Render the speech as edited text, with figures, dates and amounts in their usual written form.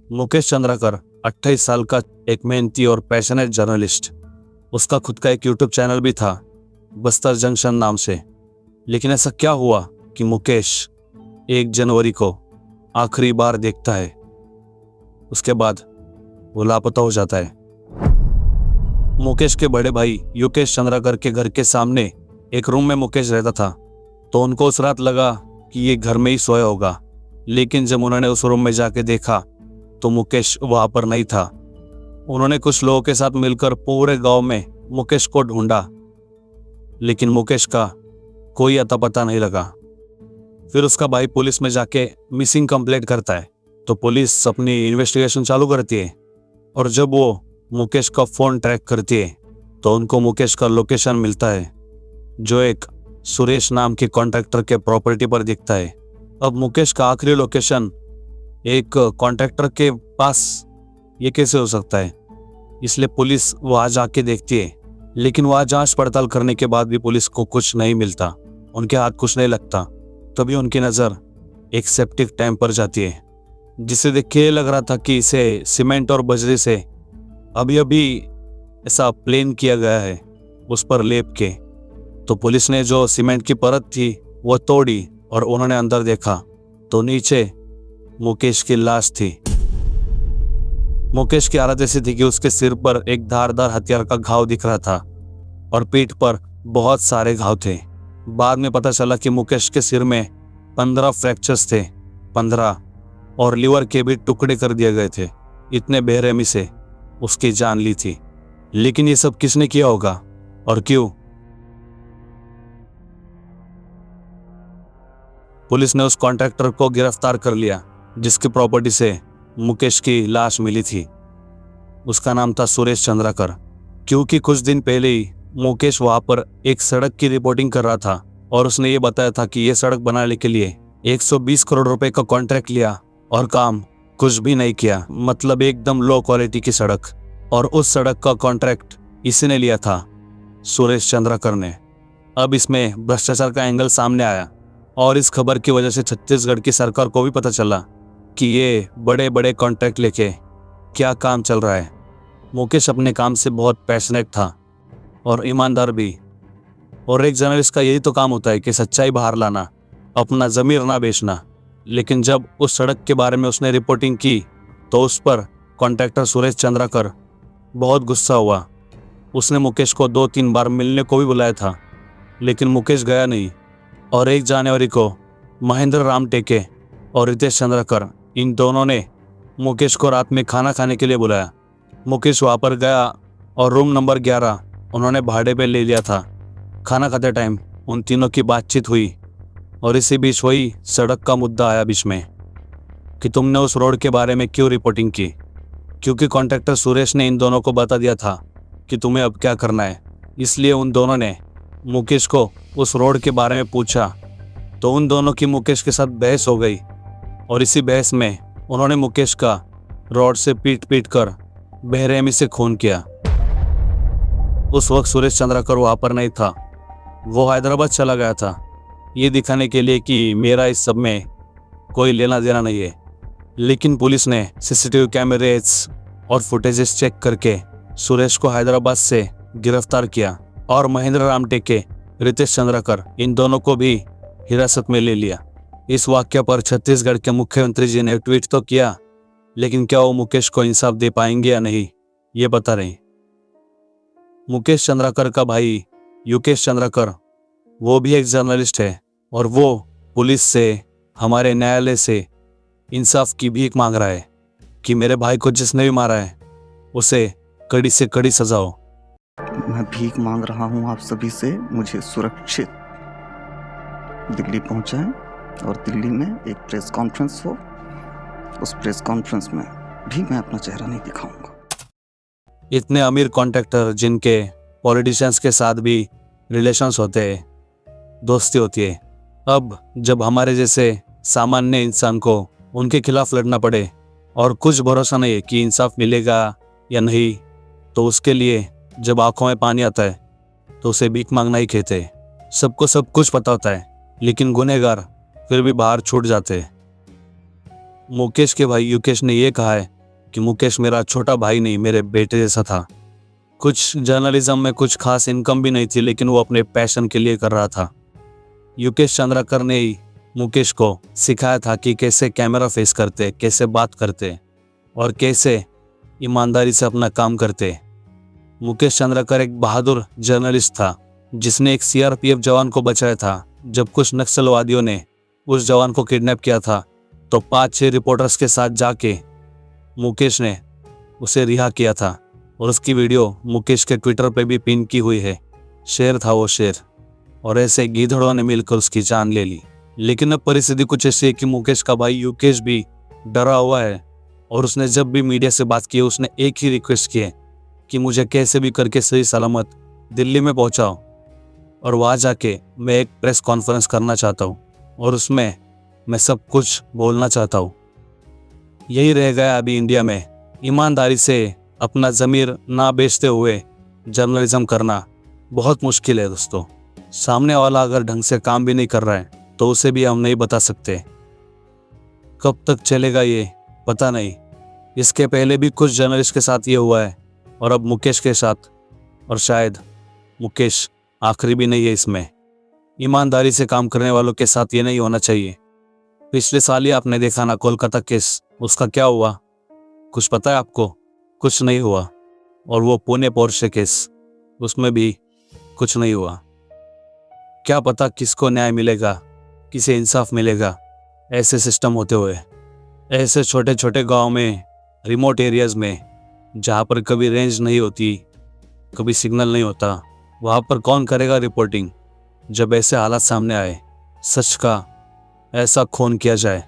मुकेश चंद्राकर 28 साल का एक मेहनती और पैशनेट जर्नलिस्ट। उसका खुद का एक यूट्यूब चैनल भी था, बस्तर जंक्शन नाम से। लेकिन ऐसा क्या हुआ कि मुकेश 1 जनवरी को आखिरी बार देखता है, उसके बाद वो लापता हो जाता है। मुकेश के बड़े भाई युकेश चंद्राकर के घर के सामने एक रूम में मुकेश रहता था, तो उनको उस रात लगा कि ये घर में ही सोया होगा। लेकिन जब उन्होंने उस रूम में जाके देखा तो मुकेश वहां पर नहीं था। उन्होंने कुछ लोगों के साथ मिलकर पूरे गांव में मुकेश को ढूंढा, लेकिन मुकेश का कोई अता पता नहीं लगा। फिर उसका भाई पुलिस में जाके मिसिंग कंप्लेंट करता है, तो पुलिस अपनी इन्वेस्टिगेशन चालू करती है। और जब वो मुकेश का फोन ट्रैक करती है तो उनको मुकेश का लोकेशन मिलता है, जो एक सुरेश नाम के कॉन्ट्रैक्टर के प्रॉपर्टी पर दिखता है। अब मुकेश का आखिरी लोकेशन एक कॉन्ट्रैक्टर के पास ये कैसे हो सकता है? इसलिए पुलिस वहां जाके देखती है, लेकिन वहां जांच पड़ताल करने के बाद भी पुलिस को कुछ नहीं मिलता, उनके हाथ कुछ नहीं लगता। तभी उनकी नज़र एक सेप्टिक टैंक पर जाती है, जिसे देख के लग रहा था कि इसे सीमेंट और बजरी से अभी अभी ऐसा प्लेन किया गया है, उस पर लेप के। तो पुलिस ने जो सीमेंट की परत थी वो तोड़ी और उन्होंने अंदर देखा तो नीचे मुकेश की लाश थी। मुकेश की हालत ऐसी थी कि उसके सिर पर एक धारदार हथियार का घाव दिख रहा था और पीठ पर बहुत सारे घाव थे। बाद में पता चला कि मुकेश के सिर में 15 फ्रैक्चर्स थे, 15, और लीवर के भी टुकड़े कर दिए गए थे। इतने बेरहमी से उसकी जान ली थी। लेकिन ये सब किसने किया होगा और क्यों? पुलिस ने उस कॉन्ट्रैक्टर को गिरफ्तार कर लिया जिसकी प्रॉपर्टी से मुकेश की लाश मिली थी। उसका नाम था सुरेश चंद्राकर। क्योंकि कुछ दिन पहले ही मुकेश वहां पर एक सड़क की रिपोर्टिंग कर रहा था और उसने ये बताया था कि ये सड़क बनाने के लिए 120 करोड़ रुपए का कॉन्ट्रैक्ट लिया और काम कुछ भी नहीं किया। मतलब एकदम लो क्वालिटी की सड़क। और उस सड़क का कॉन्ट्रैक्ट इसी ने लिया था, सुरेश चंद्राकर ने। अब इसमें भ्रष्टाचार का एंगल सामने आया और इस खबर की वजह से छत्तीसगढ़ की सरकार को भी पता चला कि ये बड़े बड़े कॉन्ट्रैक्ट लेके क्या काम चल रहा है। मुकेश अपने काम से बहुत पैशनेट था और ईमानदार भी। और एक जर्नलिस्ट का यही तो काम होता है कि सच्चाई बाहर लाना, अपना ज़मीर ना बेचना। लेकिन जब उस सड़क के बारे में उसने रिपोर्टिंग की तो उस पर कॉन्ट्रैक्टर सुरेश चंद्राकर बहुत गुस्सा हुआ। उसने मुकेश को 2-3 बार मिलने को भी बुलाया था, लेकिन मुकेश गया नहीं। और 1 जनवरी को महेंद्र राम टेके और रितेश चंद्राकर, इन दोनों ने मुकेश को रात में खाना खाने के लिए बुलाया। मुकेश वहाँ पर गया और रूम नंबर 11 उन्होंने भाड़े पे ले लिया था। खाना खाते टाइम उन तीनों की बातचीत हुई और इसी बीच वही सड़क का मुद्दा आया बीच में कि तुमने उस रोड के बारे में क्यों रिपोर्टिंग की। क्योंकि कॉन्ट्रैक्टर सुरेश ने इन दोनों को बता दिया था कि तुम्हें अब क्या करना है। इसलिए उन दोनों ने मुकेश को उस रोड के बारे में पूछा, तो उन दोनों की मुकेश के साथ बहस हो गई और इसी बहस में उन्होंने मुकेश का रॉड से पीट पीट कर बेरहमी से खून किया। उस वक्त सुरेश चंद्राकर वहां पर नहीं था, वो हैदराबाद चला गया था, ये दिखाने के लिए कि मेरा इस सब में कोई लेना देना नहीं है। लेकिन पुलिस ने सीसीटीवी कैमरेज और फुटेजेस चेक करके सुरेश को हैदराबाद से गिरफ्तार किया और महेंद्र राम टेके, रितेश चंद्राकर, इन दोनों को भी हिरासत में ले लिया। इस वाक्य पर छत्तीसगढ़ के मुख्यमंत्री जी ने ट्वीट तो किया, लेकिन क्या वो मुकेश को इंसाफ दे पाएंगे या नहीं, ये बता रहे। मुकेश चंद्राकर का भाई युकेश चंद्राकर, वो भी एक जर्नलिस्ट है और वो पुलिस से, हमारे न्यायालय से इंसाफ की भीख मांग रहा है कि मेरे भाई को जिसने भी मारा है उसे कड़ी से कड़ी सजा हो। मैं भीख मांग रहा हूं आप सभी से, मुझे सुरक्षित दिल्ली पहुंचाएं और दिल्ली में एक प्रेस कॉन्फ्रेंस हो। उस प्रेस कॉन्फ्रेंस में भी मैं अपना चेहरा नहीं दिखाऊंगा। इतने अमीर कॉन्ट्रैक्टर जिनके पॉलिटिशियंस के साथ भी रिलेशंस होते हैं, दोस्ती होती है, अब जब हमारे जैसे सामान्य इंसान को उनके खिलाफ लड़ना पड़े और कुछ भरोसा नहीं है कि इंसाफ मिलेगा या नहीं, तो उसके लिए जब आंखों में पानी आता है तो उसे भीख मांगना ही कहते। सबको सब कुछ पता होता है, लेकिन गुनहगार फिर भी बाहर छूट जाते हैं। मुकेश के भाई युकेश ने यह कहा है कि मुकेश मेरा छोटा भाई नहीं, मेरे बेटे जैसा था। कुछ जर्नलिज्म में कुछ खास इनकम भी नहीं थी, लेकिन वो अपने पैशन के लिए कर रहा था। युकेश चंद्राकर ने ही मुकेश को सिखाया था कि कैसे कैमरा फेस करते, कैसे बात करते और कैसे ईमानदारी से अपना काम करते। मुकेश चंद्राकर एक बहादुर जर्नलिस्ट था जिसने एक सीआरपीएफ जवान को बचाया था। जब कुछ नक्सलवादियों ने उस जवान को किडनैप किया था तो 5-6 रिपोर्टर्स के साथ जाके मुकेश ने उसे रिहा किया था और उसकी वीडियो मुकेश के ट्विटर पे भी पिन की हुई है। शेर था वो शेर, और ऐसे गीधड़ों ने मिलकर उसकी जान ले ली। लेकिन अब परिस्थिति कुछ ऐसी है कि मुकेश का भाई युकेश भी डरा हुआ है और उसने जब भी मीडिया से बात की उसने एक ही रिक्वेस्ट की है कि मुझे कैसे भी करके सही सलामत दिल्ली में पहुंचाओ और वहाँ जाके मैं एक प्रेस कॉन्फ्रेंस करना चाहता हूँ और उसमें मैं सब कुछ बोलना चाहता हूँ। यही रह गया अभी इंडिया में। ईमानदारी से अपना ज़मीर ना बेचते हुए जर्नलिज्म करना बहुत मुश्किल है दोस्तों। सामने वाला अगर ढंग से काम भी नहीं कर रहा है तो उसे भी हम नहीं बता सकते। कब तक चलेगा ये पता नहीं। इसके पहले भी कुछ जर्नलिस्ट के साथ ये हुआ है और अब मुकेश के साथ, और शायद मुकेश आखिरी भी नहीं है इसमें। ईमानदारी से काम करने वालों के साथ ये नहीं होना चाहिए। पिछले साल ही आपने देखा ना कोलकाता केस, उसका क्या हुआ कुछ पता है आपको? कुछ नहीं हुआ। और वो पुणे पोर्शे केस, उसमें भी कुछ नहीं हुआ। क्या पता किसको न्याय मिलेगा, किसे इंसाफ मिलेगा ऐसे सिस्टम होते हुए। ऐसे छोटे छोटे गांव में, रिमोट एरियाज़ में, जहाँ पर कभी रेंज नहीं होती, कभी सिग्नल नहीं होता, वहाँ पर कौन करेगा रिपोर्टिंग जब ऐसे हालात सामने आए? सच का ऐसा खून किया जाए